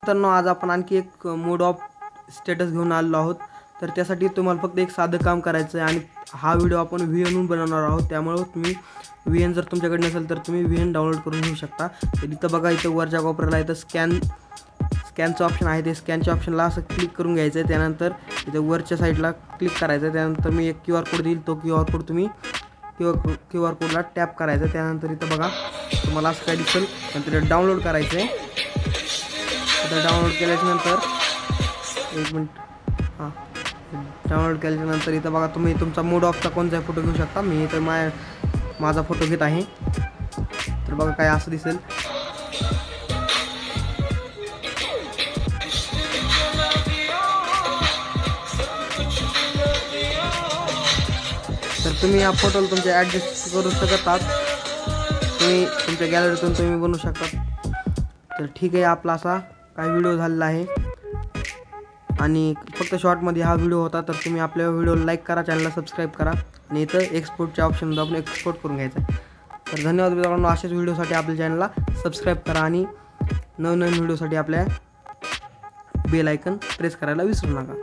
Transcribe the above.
तर आज आपण आणखी एक मोड ऑफ स्टेटस घेऊन आलेलो आहोत। तर त्यासाठी तुम्हाला फक्त एक साधं काम करायचं आहे आणि हा व्हिडिओ आपण VN बनवणार आहोत। त्यामुळे तुम्ही VN जर तुमच्याकडे नसेल तर तुम्ही VN डाउनलोड करून घेऊ शकता। तर इथं बघा, इथं वरच्या कोपऱ्याला इथं स्कॅनचं ऑप्शन आहे, ते स्कॅनच्या ऑप्शनला असं क्लिक करून घ्यायचं आहे। त्यानंतर इथं वरच्या साईडला क्लिक करायचं आहे। त्यानंतर मी एक QR कोड देईल, तो QR कोड तुम्ही QR कोडला टॅप करायचं। त्यानंतर इथं बघा तुम्हाला असं काय दिसेल, नंतर डाउनलोड करायचं आहे। आता डाउनलोड केल्याच्यानंतर एक मिनिट, हां, डाउनलोड केल्याच्यानंतर इथं बघा तुम्ही तुमचा मूड ऑफचा कोणताही फोटो घेऊ शकता। मी इथं माझा फोटो घेत आहे। तर बघा काय असं दिसेल। तर तुम्ही या फोटोला तुमचे ॲडजस्ट करू शकत आहात, तुम्ही तुमच्या गॅलरीतून तुम्ही बनवू शकता। तर ठीक आहे, आपला असा काय व्हिडिओ झालेला आहे आणि फक्त शॉर्टमध्ये हा व्हिडिओ होता। तर तुम्ही आपल्या व्हिडिओला लाईक करा, चॅनलला सबस्क्राईब करा आणि इथं एक्सपोर्टच्या ऑप्शन दाबून एक्सपोर्ट करून घ्यायचं आहे। तर धन्यवाद मित्रांनो, अशाच व्हिडिओसाठी आपल्या चॅनलला सबस्क्राईब करा आणि नवनवीन व्हिडिओसाठी आपल्या बेल आयकन प्रेस करायला विसरू नका।